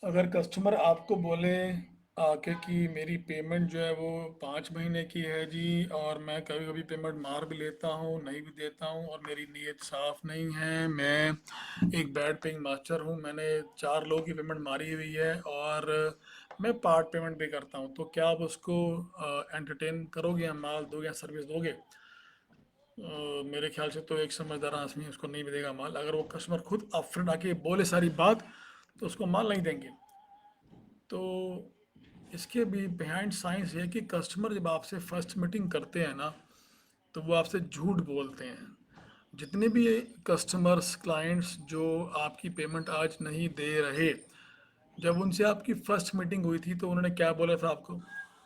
अगर कस्टमर आपको बोले आके कि मेरी पेमेंट जो है वो 5 महीने की है जी, और मैं कभी कभी पेमेंट मार भी लेता हूँ, नहीं भी देता हूँ, और मेरी नीयत साफ नहीं है, मैं एक बैड पेइंग मास्टर हूँ, मैंने 4 लोगों की पेमेंट मारी हुई है, और मैं पार्ट पेमेंट भी करता हूँ, तो क्या आप उसको एंटरटेन करोगे, या माल दोगे, या सर्विस दोगे? मेरे ख्याल से तो एक समझदार आदमी उसको नहीं भी देगा माल। अगर वो कस्टमर खुद अपफ्रंट आके बोले सारी बात, तो उसको माल नहीं देंगे। तो इसके भी बिहाइंड साइंस है कि कस्टमर जब आपसे फर्स्ट मीटिंग करते हैं ना, तो वो आपसे झूठ बोलते हैं। जितने भी कस्टमर्स क्लाइंट्स जो आपकी पेमेंट आज नहीं दे रहे, जब उनसे आपकी फर्स्ट मीटिंग हुई थी तो उन्होंने क्या बोला था आपको?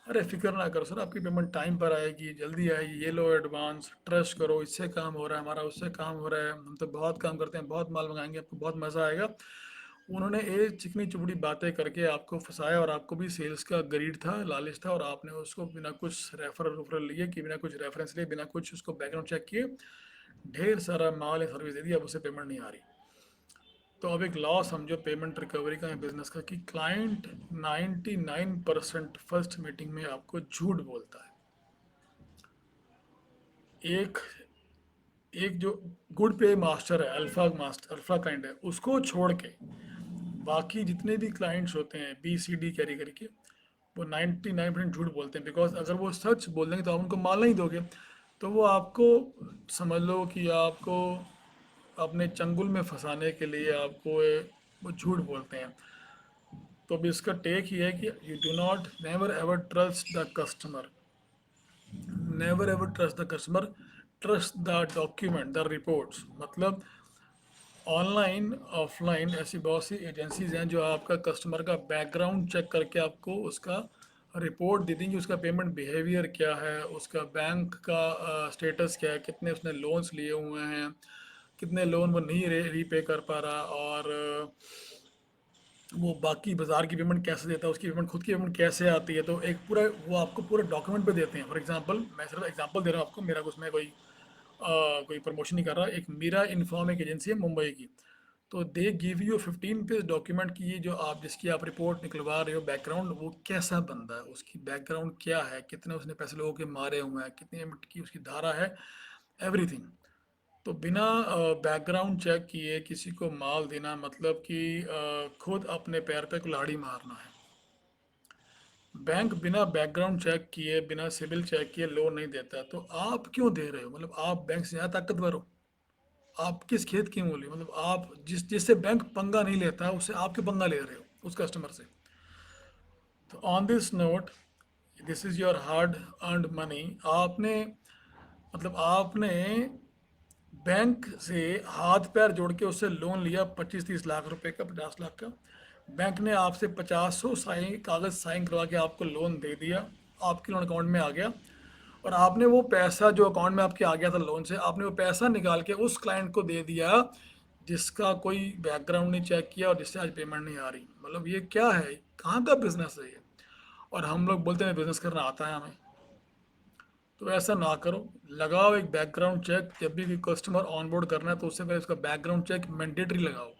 अरे फिक्र ना करो सर, आपकी पेमेंट टाइम पर आएगी, जल्दी आएगी, ये लो एडवांस, ट्रस्ट करो, इससे काम हो रहा है हमारा, उससे काम हो रहा है, हम तो बहुत काम करते हैं, बहुत माल मंगाएंगे, आपको बहुत मज़ा आएगा। उन्होंने ये चिकनी चुपड़ी बातें करके आपको फंसाया, और आपको भी सेल्स का ग्रीड था, लालच था, और आपने उसको बिना कुछ रेफरल रुफरल लिए, कि बिना कुछ रेफरेंस लिए, बिना कुछ उसको बैकग्राउंड चेक किए ढेर सारा माल या सर्विस दे दी, अब उसे पेमेंट नहीं आ रही। तो अब एक लॉ समझो पेमेंट रिकवरी का या बिजनेस का, कि क्लाइंट 99% फर्स्ट मीटिंग में आपको झूठ बोलता है। एक एक जो गुड पे मास्टर है, अल्फा मास्टर, अल्फा क्लाइंट है, उसको छोड़ के बाकी जितने भी क्लाइंट्स होते हैं बी सी डी कैरी करके, वो 99% झूठ बोलते हैं। बिकॉज अगर वो सच बोल देंगे तो आप उनको माल नहीं दोगे, तो वो आपको, समझ लो कि आपको अपने चंगुल में फंसाने के लिए आपको वो झूठ बोलते हैं। तो अभी इसका टेक ही है कि you do not, never ever trust the customer, never ever trust the customer, trust the document, the reports. मतलब ऑनलाइन ऑफलाइन ऐसी बहुत सी एजेंसीज हैं जो आपका कस्टमर का बैकग्राउंड चेक करके आपको उसका रिपोर्ट दे देंगे, उसका पेमेंट बिहेवियर क्या है, उसका बैंक का स्टेटस क्या है, कितने उसने लोन्स लिए हुए हैं, कितने लोन वो नहीं रीपे कर पा रहा, और वो बाकी बाजार की पेमेंट कैसे देता है, उसकी पेमेंट, खुद की पेमेंट कैसे आती है। तो एक पूरा वो आपको पूरा डॉक्यूमेंट पे देते हैं। फॉर एग्जांपल, मैं सिर्फ एग्जांपल दे रहा हूँ आपको, मेरा उसमें कोई प्रमोशन नहीं कर रहा। एक मीरा इन्फॉर्म एक एजेंसी है मुंबई की, तो they give you 15 page document की, ये जो आप जिसकी आप रिपोर्ट निकलवा रहे हो, बैकग्राउंड वो कैसा बंदा है, उसकी बैकग्राउंड क्या है, कितने उसने पैसे लोगों के मारे हुए हैं, कितनी एमिट की उसकी धारा है, एवरीथिंग। तो बिना बैकग्राउंड चेक किए किसी को माल देना मतलब कि खुद अपने पैर पे कुल्हाड़ी मारना है। बैंक बिना बैकग्राउंड चेक किए, बिना सिविल चेक किए लोन नहीं देता। तो आप क्यों दे रहे हो? मतलब आप बैंक से ज़्यादा ताकतवर हो? आप किस खेत की मूली? मतलब आप जिससे बैंक पंगा नहीं लेता, उससे आपके पंगा ले रहे हो, उस कस्टमर से। तो on this note, this is your hard earned money. आपने, मतलब आपने बैंक से हाथ पैर जोड़ के उससे लोन लिया 25-30 लाख रुपए का, 50 लाख का। बैंक ने आपसे 50 साइन कागज़ साइन करवा के आपको लोन दे दिया, आपके लोन अकाउंट में आ गया, और आपने वो पैसा जो अकाउंट में आपके आ गया था लोन से, आपने वो पैसा निकाल के उस क्लाइंट को दे दिया जिसका कोई बैकग्राउंड नहीं चेक किया, और जिससे आज पेमेंट नहीं आ रही। मतलब ये क्या है? कहाँ का बिजनेस है ये? और हम लोग बोलते हैं बिजनेस करना आता है हमें। तो ऐसा ना करो, लगाओ एक बैकग्राउंड चेक। जब भी कोई कस्टमर ऑनबोर्ड करना है तो उससे पहले उसका बैकग्राउंड चेक मैंडेटरी लगाओ।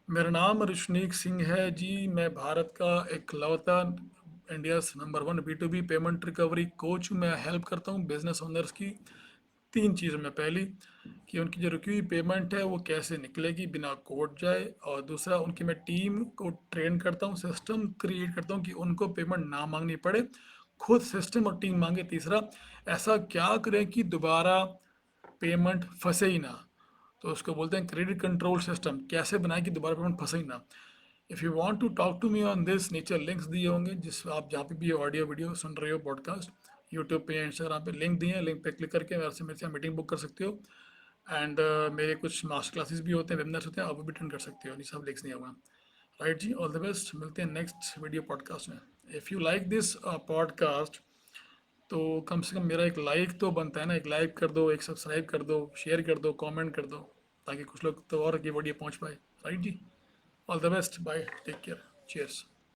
मेरा नाम ऋषनीक सिंह है जी, मैं भारत का इकलौता India number 1 B2B payment recovery coach हूँ। मैं हेल्प करता हूँ बिजनेस ओनर्स की 3 चीज़ों में। पहली, कि उनकी जो रुकी हुई पेमेंट है वो कैसे निकलेगी बिना कोर्ट जाए, और दूसरा, उनकी मैं टीम को ट्रेन करता हूँ, सिस्टम क्रिएट करता हूँ कि उनको पेमेंट ना मांगनी पड़े, खुद सिस्टम और टीम मांगे। तीसरा, ऐसा क्या करें कि दोबारा पेमेंट फंसे ही ना, तो उसको बोलते हैं क्रेडिट कंट्रोल सिस्टम, कैसे बनाए कि दोबारा पेमेंट फंसे ही ना। If you want to talk to me on this, नीचे लिंक्स दिए होंगे, जिस आप जहाँ पे भी ऑडियो वीडियो सुन रहे हो, पॉडकास्ट, यूट्यूब पे या इंस्टाग्राम पे लिंक दिए हैं, लिंक पे क्लिक करके मेरे से मीटिंग बुक कर सकते हो। एंड मेरे कुछ मास्टर क्लासेस भी होते हैं, वेबिनार्स होते हैं, आप वो भी अटेंड कर सकते हो। ये सब लिंक्स नहीं होगा। राइट जी, ऑल द बेस्ट, मिलते हैं नेक्स्ट वीडियो पॉडकास्ट में। If you like this podcast, तो कम से कम मेरा एक लाइक तो बनता है ना, एक लाइक कर दो, एक सब्सक्राइब कर दो, शेयर कर दो, कमेंट कर दो, ताकि कुछ लोग तो और ये वीडियो पहुंच पाए। राइट जी, all the best, bye, take care, cheers.